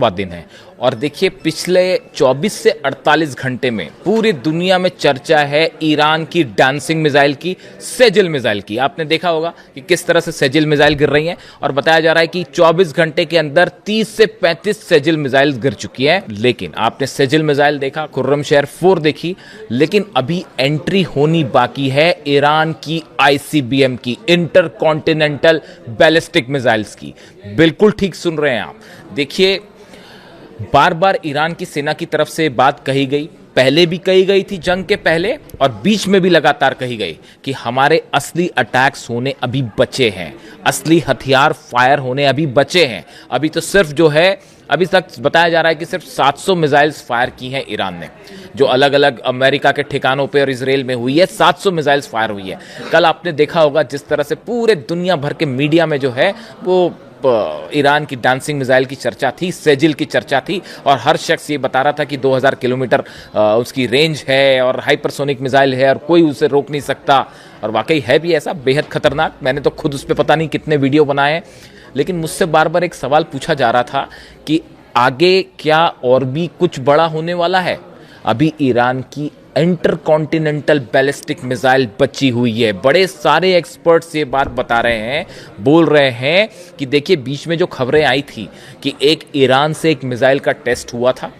दिन है। और देखिए पिछले 24 से 48 घंटे में पूरी दुनिया में चर्चा है ईरान की डांसिंग मिसाइल की, सेजिल मिसाइल की। आपने देखा होगा कि किस तरह से सेजिल मिसाइल गिर रही हैं और बताया जा रहा है कि 24 घंटे के अंदर 30 से 35 सेजिल मिसाइल गिर चुकी हैं। लेकिन आपने सेजिल मिसाइल देखा, खुर्रमशहर 4 देखी, लेकिन अभी एंट्री होनी बाकी है ईरान की ICBM की, इंटर कॉन्टिनेंटल बैलिस्टिक मिसाइल्स की। बिल्कुल ठीक सुन रहे हैं आप। देखिए बार बार ईरान की सेना की तरफ से बात कही गई, पहले भी कही गई थी जंग के पहले, और बीच में भी लगातार कही गई कि हमारे असली अटैक्स होने अभी बचे हैं, असली हथियार फायर होने अभी बचे हैं। अभी तो सिर्फ जो है, अभी तक बताया जा रहा है कि सिर्फ 700 मिसाइल्स फायर की हैं ईरान ने, जो अलग अलग अमेरिका के ठिकानों पे और इजराइल में हुई है। 700 मिसाइल्स फायर हुई है। कल आपने देखा होगा जिस तरह से पूरे दुनिया भर के मीडिया में जो है वो ईरान की डांसिंग मिसाइल की चर्चा थी, सेजिल की चर्चा थी, और हर शख्स ये बता रहा था कि 2000 किलोमीटर उसकी रेंज है और हाइपरसोनिक मिसाइल है और कोई उसे रोक नहीं सकता। और वाकई है भी ऐसा, बेहद खतरनाक। मैंने तो खुद उस पर पता नहीं कितने वीडियो बनाए हैं। लेकिन मुझसे बार बार एक सवाल पूछा जा रहा था कि आगे क्या और भी कुछ बड़ा होने वाला है। अभी ईरान की इंटर कॉन्टिनेंटल बैलिस्टिक मिसाइल बची हुई है। बड़े सारे एक्सपर्ट्स ये बात बता रहे हैं, बोल रहे हैं कि देखिए बीच में जो खबरें आई थी कि एक ईरान से एक मिसाइल का टेस्ट हुआ था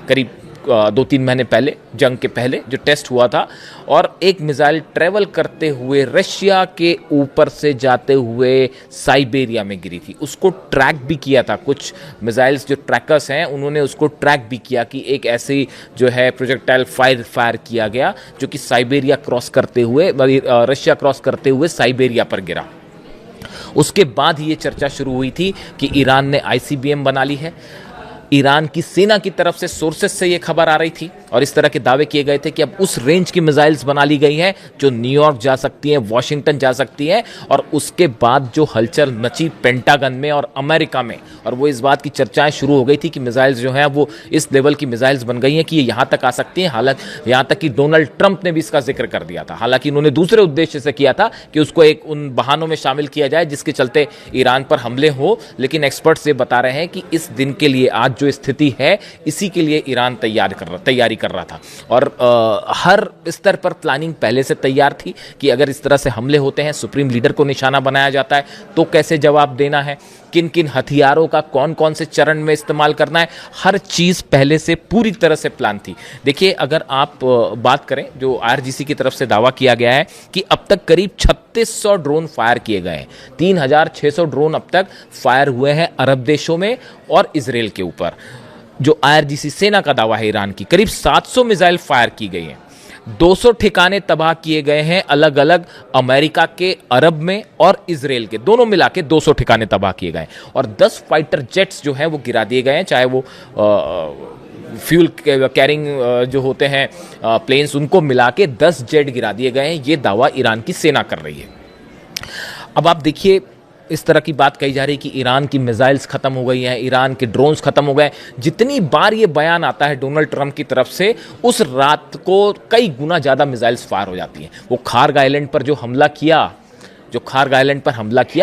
करीब 2-3 महीने पहले, जंग के पहले जो टेस्ट हुआ था, और एक मिसाइल ट्रेवल करते हुए रशिया के ऊपर से जाते हुए साइबेरिया में गिरी थी। उसको ट्रैक भी किया था, कुछ मिसाइल्स जो ट्रैकर्स हैं उन्होंने उसको ट्रैक भी किया कि एक ऐसी जो है प्रोजेक्टाइल फायर किया गया जो कि साइबेरिया क्रॉस करते हुए, रशिया क्रॉस करते हुए साइबेरिया पर गिरा। उसके बाद ये चर्चा शुरू हुई थी कि ईरान ने ICBM बना ली है। ईरान की सेना की तरफ से सोर्सेस से ये खबर आ रही थी और इस तरह के दावे किए गए थे कि अब उस रेंज की मिसाइल्स बना ली गई हैं जो न्यूयॉर्क जा सकती हैं, वॉशिंगटन जा सकती हैं। और उसके बाद जो हलचल मची पेंटागन में और अमेरिका में, और वो इस बात की चर्चाएं शुरू हो गई थी कि मिसाइल्स जो हैं वो इस लेवल की मिसाइल्स बन गई हैं कि ये यहाँ तक आ सकती हैं। हालांकि यहाँ तक कि डोनाल्ड ट्रंप ने भी इसका जिक्र कर दिया था। हालांकि उन्होंने दूसरे उद्देश्य से किया था कि उसको एक उन बहानों में शामिल किया जाए जिसके चलते ईरान पर हमले हो। लेकिन एक्सपर्ट्स ये बता रहे हैं कि इस दिन के लिए, आज जो स्थिति है, इसी के लिए ईरान तैयारी कर रहा था। और हर स्तर पर प्लानिंग पहले से तैयार थी कि अगर इस तरह से हमले होते हैं, सुप्रीम लीडर को निशाना बनाया जाता है, तो कैसे जवाब देना है, किन किन हथियारों का कौन कौन से चरण में इस्तेमाल करना है, हर चीज़ पहले से पूरी तरह से प्लान थी। देखिए अगर आप बात करें, जो IRGC की तरफ से दावा किया गया है कि अब तक करीब 3600 ड्रोन फायर किए गए हैं। 3600 ड्रोन अब तक फायर हुए हैं अरब देशों में और इजराइल के ऊपर। जो IRGC सेना का दावा है ईरान की, करीब 700 मिसाइल फायर की गई हैं। 200 ठिकाने तबाह किए गए हैं अलग अलग अमेरिका के, अरब में और इजराइल के, दोनों मिला के 200 ठिकाने तबाह किए गए। और 10 फाइटर जेट्स जो हैं वो गिरा दिए गए हैं, चाहे वो फ्यूल कैरिंग जो होते हैं प्लेन्स, उनको मिला के 10 जेट गिरा दिए गए हैं। ये दावा ईरान की सेना कर रही है। अब आप देखिए इस तरह की बात कही जा रही है कि ईरान की मिसाइल्स खत्म हो गई हैं, ईरान के ड्रोन्स खत्म हो गए। जितनी बार ये बयान आता है डोनाल्ड ट्रंप की तरफ से, उस रात को कई गुना ज़्यादा मिसाइल्स फायर हो जाती हैं। वो खार्ग आइलैंड पर जो हमला किया,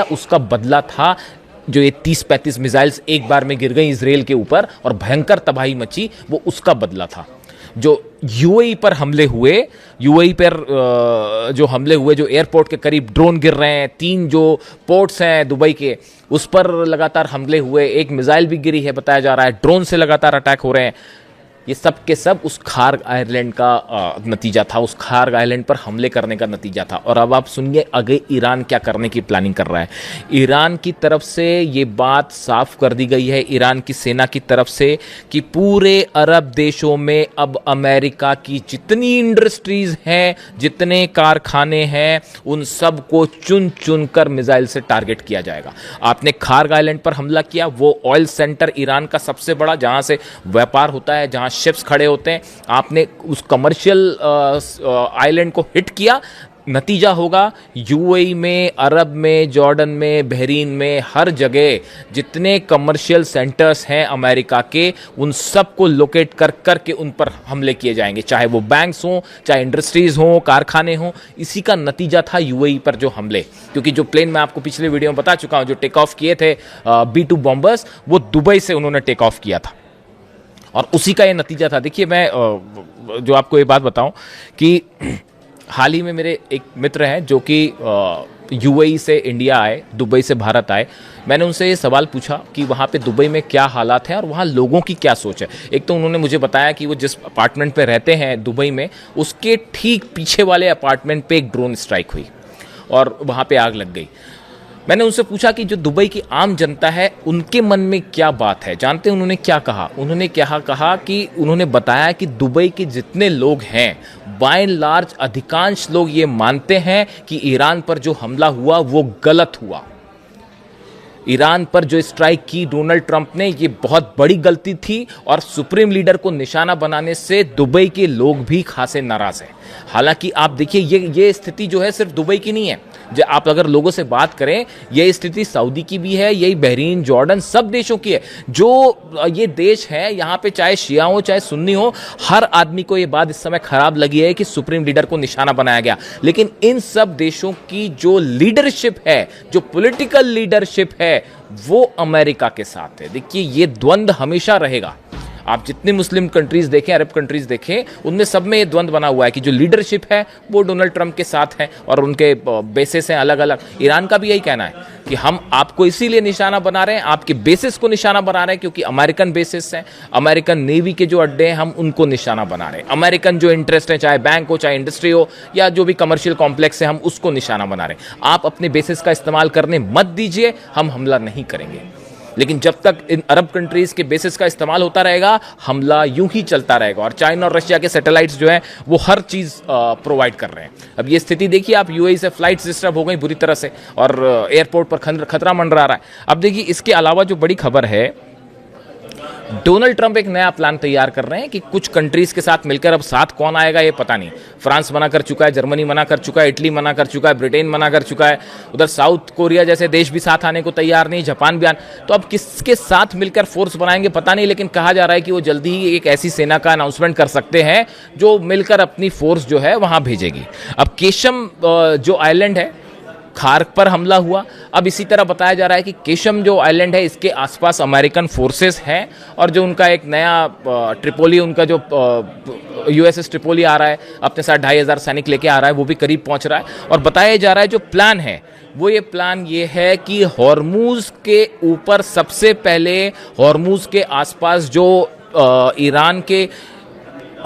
उसका बदला था। जो ये 30-35 मिसाइल्स एक बार में गिर गई इजराइल के ऊपर और भयंकर तबाही मची, वो उसका बदला था। जो UAE पर हमले हुए, जो एयरपोर्ट के करीब ड्रोन गिर रहे हैं, 3 जो पोर्ट्स हैं दुबई के, उस पर लगातार हमले हुए, एक मिसाइल भी गिरी है बताया जा रहा है, ड्रोन से लगातार अटैक हो रहे हैं। ये सब के सब उस खार्ग आइलैंड का नतीजा था, उस खार्ग आइलैंड पर हमले करने का नतीजा था। और अब आप सुनिए आगे ईरान क्या करने की प्लानिंग कर रहा है। ईरान की तरफ से ये बात साफ कर दी गई है, ईरान की सेना की तरफ से, कि पूरे अरब देशों में अब अमेरिका की जितनी इंडस्ट्रीज हैं, जितने कारखाने हैं, उन सब को चुन चुन कर मिसाइल से टारगेट किया जाएगा। आपने खार्ग आइलैंड पर हमला किया, वो ऑयल सेंटर ईरान का सबसे बड़ा, जहां से व्यापार होता है, जहां शिप्स खड़े होते हैं, आपने उस कमर्शियल आइलैंड को हिट किया। नतीजा होगा यूएई में, अरब में, जॉर्डन में, बहरीन में, हर जगह जितने कमर्शियल सेंटर्स हैं अमेरिका के, उन सब को लोकेट कर करके उन पर हमले किए जाएंगे, चाहे वो बैंक्स हों, चाहे इंडस्ट्रीज हों, कारखाने हों। इसी का नतीजा था यूएई पर जो हमले, क्योंकि जो प्लेन मैं आपको पिछले वीडियो में बता चुका हूं जो टेक ऑफ किए थे B-2 बॉम्बर्स, वो दुबई से उन्होंने टेक ऑफ किया था और उसी का ये नतीजा था। देखिए मैं जो आपको ये बात बताऊं कि हाल ही में मेरे एक मित्र हैं जो कि यूएई से इंडिया आए, दुबई से भारत आए। मैंने उनसे ये सवाल पूछा कि वहाँ पे दुबई में क्या हालात हैं और वहाँ लोगों की क्या सोच है। एक तो उन्होंने मुझे बताया कि वो जिस अपार्टमेंट पे रहते हैं दुबई में, उसके ठीक पीछे वाले अपार्टमेंट पे एक ड्रोन स्ट्राइक हुई और वहाँ पे आग लग गई। मैंने उनसे पूछा कि जो दुबई की आम जनता है उनके मन में क्या बात है। जानते हैं उन्होंने क्या कहा? उन्होंने क्या कहा कि उन्होंने बताया कि दुबई के जितने लोग हैं, बाय एंड लार्ज अधिकांश लोग ये मानते हैं कि ईरान पर जो हमला हुआ वो गलत हुआ। ईरान पर जो स्ट्राइक की डोनाल्ड ट्रंप ने, ये बहुत बड़ी गलती थी और सुप्रीम लीडर को निशाना बनाने से दुबई के लोग भी खासे नाराज हैं। हालांकि आप देखिए ये स्थिति जो है सिर्फ दुबई की नहीं है। जो आप अगर लोगों से बात करें, ये स्थिति सऊदी की भी है, यही बहरीन, जॉर्डन, सब देशों की है। जो ये देश है यहाँ पे चाहे शिया हो चाहे सुन्नी हो, हर आदमी को ये बात इस समय खराब लगी है कि सुप्रीम लीडर को निशाना बनाया गया। लेकिन इन सब देशों की जो लीडरशिप है, जो पॉलिटिकल लीडरशिप है, वो अमेरिका के साथ है। देखिए ये द्वंद्व हमेशा रहेगा। आप जितने मुस्लिम कंट्रीज देखें, अरब कंट्रीज देखें, उनमें सब में ये द्वंद्व बना हुआ है कि जो लीडरशिप है वो डोनाल्ड ट्रंप के साथ है और उनके बेसिस हैं अलग अलग। ईरान का भी यही कहना है कि हम आपको इसीलिए निशाना बना रहे हैं, आपके बेसिस को निशाना बना रहे हैं क्योंकि अमेरिकन बेसिस हैं, अमेरिकन नेवी के जो अड्डे हैं हम उनको निशाना बना रहे हैं, अमेरिकन जो इंटरेस्ट है, चाहे बैंक हो, चाहे इंडस्ट्री हो, या जो भी कमर्शियल कॉम्प्लेक्स है, हम उसको निशाना बना रहे हैं। आप अपने बेसिस का इस्तेमाल करने मत दीजिए, हम हमला नहीं करेंगे। लेकिन जब तक इन अरब कंट्रीज के बेसिस का इस्तेमाल होता रहेगा, हमला यूं ही चलता रहेगा। और चाइना और रशिया के सैटेलाइट्स जो हैं वो हर चीज़ प्रोवाइड कर रहे हैं। अब ये स्थिति देखिए आप, यूएई से फ्लाइट्स डिस्टर्ब हो गई बुरी तरह से और एयरपोर्ट पर खतरा मंडरा रहा है। अब देखिए इसके अलावा जो बड़ी खबर है, डोनाल्ड ट्रंप एक नया प्लान तैयार कर रहे हैं कि कुछ कंट्रीज के साथ मिलकर, अब साथ कौन आएगा ये पता नहीं। फ्रांस मना कर चुका है, जर्मनी मना कर चुका है, इटली मना कर चुका है, ब्रिटेन मना कर चुका है, उधर साउथ कोरिया जैसे देश भी साथ आने को तैयार नहीं, जापान भी तो अब किसके साथ मिलकर फोर्स बनाएंगे पता नहीं। लेकिन कहा जा रहा है कि वो जल्दी ही एक ऐसी सेना का अनाउंसमेंट कर सकते हैं जो मिलकर अपनी फोर्स जो है वहां भेजेगी। अब केशम जो आइलैंड है, खार्क पर हमला हुआ। अब इसी तरह बताया जा रहा है कि केशम जो आइलैंड है, इसके आसपास अमेरिकन फोर्सेस हैं और जो उनका एक नया ट्रिपोली, उनका जो यूएसएस ट्रिपोली आ रहा है, अपने साथ 2500 सैनिक लेके आ रहा है, वो भी करीब पहुंच रहा है। और बताया जा रहा है जो प्लान है वो ये प्लान ये है कि हॉर्मूज के ऊपर सबसे पहले, हॉर्मूज के आसपास जो ईरान के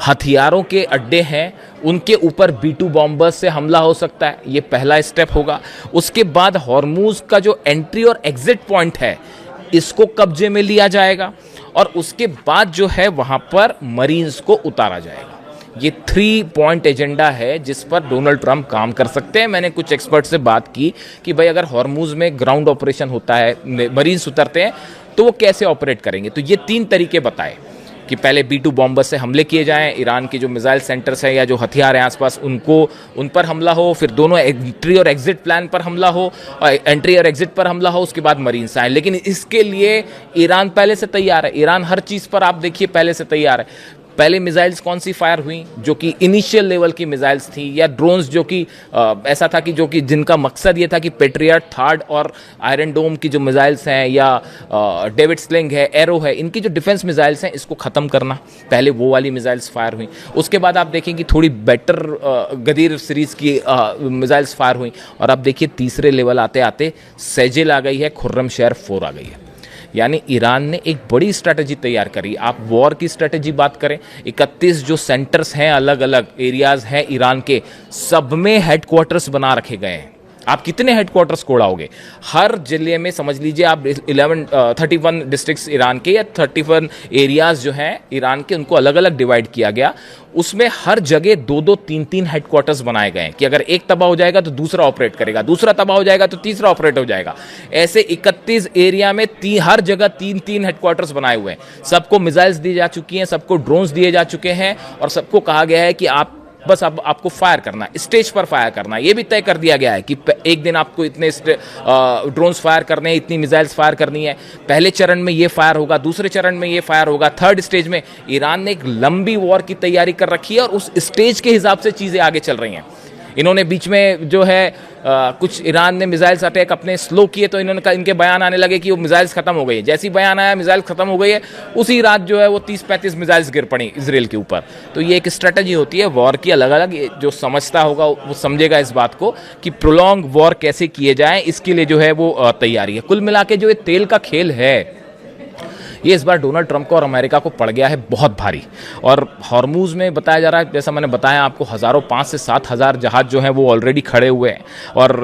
हथियारों के अड्डे हैं उनके ऊपर B-2 बॉम्बर्स से हमला हो सकता है। ये पहला स्टेप होगा। उसके बाद हॉर्मूज का जो एंट्री और एग्जिट पॉइंट है, इसको कब्जे में लिया जाएगा और उसके बाद जो है वहां पर मरीन्स को उतारा जाएगा। ये 3 पॉइंट एजेंडा है जिस पर डोनाल्ड ट्रंप काम कर सकते हैं। मैंने कुछ एक्सपर्ट से बात की कि भाई अगर हॉर्मूज में ग्राउंड ऑपरेशन होता है, मरीन्स उतरते हैं, तो वो कैसे ऑपरेट करेंगे। तो ये 3 तरीके बताए कि पहले B-2 बॉम्बर से हमले किए जाएं, ईरान के जो मिसाइल सेंटर्स हैं या जो हथियार हैं आसपास उन पर हमला हो, फिर दोनों एंट्री और एग्जिट प्लान पर हमला हो, एंट्री और एग्जिट पर हमला हो, उसके बाद मरीन्स आए। लेकिन इसके लिए ईरान पहले से तैयार है। ईरान हर चीज़ पर आप देखिए पहले से तैयार है। पहले मिसाइल्स कौन सी फायर हुई, जो कि इनिशियल लेवल की मिसाइल्स थी, या ड्रोन्स जो कि ऐसा था कि जो कि जिनका मकसद ये था कि पेट्रियट, थर्ड और आयरन डोम की जो मिसाइल्स हैं, या डेविड स्लिंग है, एरो है, इनकी जो डिफेंस मिसाइल्स हैं इसको ख़त्म करना, पहले वो वाली मिसाइल्स फायर हुई। उसके बाद आप देखेंगे थोड़ी बेटर गदीर सीरीज़ की मिसाइल्स फायर हुई। और अब देखिए तीसरे लेवल आते आते सेजिल आ गई है, खुर्रमशहर 4 आ गई है। यानी ईरान ने एक बड़ी स्ट्रैटेजी तैयार करी। आप वॉर की स्ट्रैटेजी बात करें, 31 जो सेंटर्स हैं, अलग अलग एरियाज हैं ईरान के, सब में हेडक्वार्टर्स बना रखे गए हैं। आप कितने हेडक्वार्टर्स को उड़ाओगे? हर जिले में समझ लीजिए आप 31 डिस्ट्रिक्ट्स ईरान के, या 31 एरियाज जो हैं ईरान के, उनको अलग अलग डिवाइड किया गया। उसमें हर जगह 2-2, 3-3 हेडक्वार्टर्स बनाए गए हैं कि अगर एक तबाह हो जाएगा तो दूसरा ऑपरेट करेगा, दूसरा तबाह हो जाएगा तो तीसरा ऑपरेट हो जाएगा। ऐसे 31 एरिया में हर जगह 3-3 हेडक्वार्टर्स बनाए हुए हैं। सबको मिसाइल्स दी जा चुकी हैं, सबको ड्रोन्स दिए जा चुके हैं और सबको कहा गया है कि आप बस अब आपको फायर करना है, स्टेज पर फायर करना है। ये भी तय कर दिया गया है कि एक दिन आपको इतने ड्रोन्स फायर करने हैं, इतनी मिसाइल्स फायर करनी है। पहले चरण में ये फायर होगा, दूसरे चरण में ये फायर होगा, थर्ड स्टेज में। ईरान ने एक लंबी वॉर की तैयारी कर रखी है और उस स्टेज के हिसाब से चीज़ें आगे चल रही हैं। इन्होंने बीच में जो है कुछ ईरान ने मिसाइल्स अटैक अपने स्लो किए, तो इन्होंने इनके बयान आने लगे कि वो मिसाइल्स खत्म हो गई है। जैसे ही बयान आया मिसाइल खत्म हो गई है, उसी रात जो है वो 30-35 मिसाइल्स गिर पड़ी इसराइल के ऊपर। तो ये एक स्ट्रेटजी होती है वॉर की, अलग अलग। जो समझता होगा वो समझेगा इस बात को कि प्रोलॉन्ग वॉर कैसे किए जाए, इसके लिए जो है वो तैयारी है। कुल मिला के जो ये तेल का खेल है, ये इस बार डोनाल्ड ट्रंप को और अमेरिका को पड़ गया है बहुत भारी। और हॉर्मूज में बताया जा रहा है, जैसा मैंने बताया आपको, 5 से 7 हज़ार जहाज जो हैं वो ऑलरेडी खड़े हुए हैं। और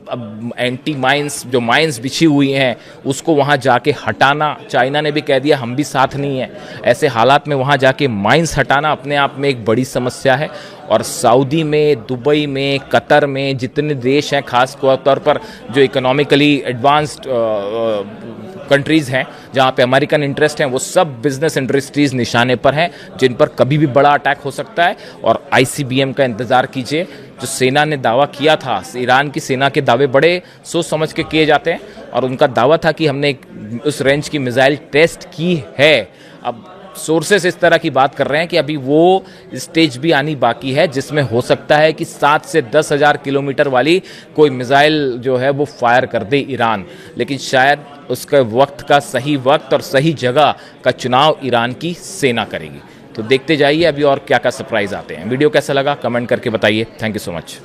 अब एंटी माइंस जो माइंस बिछी हुई हैं उसको वहाँ जाके हटाना, चाइना ने भी कह दिया हम भी साथ नहीं है। ऐसे हालात में वहाँ जाके माइंस हटाना अपने आप में एक बड़ी समस्या है। और सऊदी में, दुबई में, कतर में जितने देश हैं, खास तौर पर जो इकोनॉमिकली एडवांस्ड कंट्रीज़ हैं जहाँ पे अमेरिकन इंटरेस्ट हैं, वो सब बिजनेस इंडस्ट्रीज़ निशाने पर हैं जिन पर कभी भी बड़ा अटैक हो सकता है। और ICBM का इंतज़ार कीजिए। जो सेना ने दावा किया था, ईरान की सेना के दावे बड़े सोच समझ के किए जाते हैं, और उनका दावा था कि हमने उस रेंज की मिसाइल टेस्ट की है। अब सोर्सेस इस तरह की बात कर रहे हैं कि अभी वो स्टेज भी आनी बाकी है जिसमें हो सकता है कि 7 से 10 हज़ार किलोमीटर वाली कोई मिसाइल जो है वो फायर कर दे ईरान। लेकिन शायद उसके वक्त का सही वक्त और सही जगह का चुनाव ईरान की सेना करेगी। तो देखते जाइए अभी और क्या क्या सरप्राइज आते हैं। वीडियो कैसा लगा कमेंट करके बताइए। Thank you so much.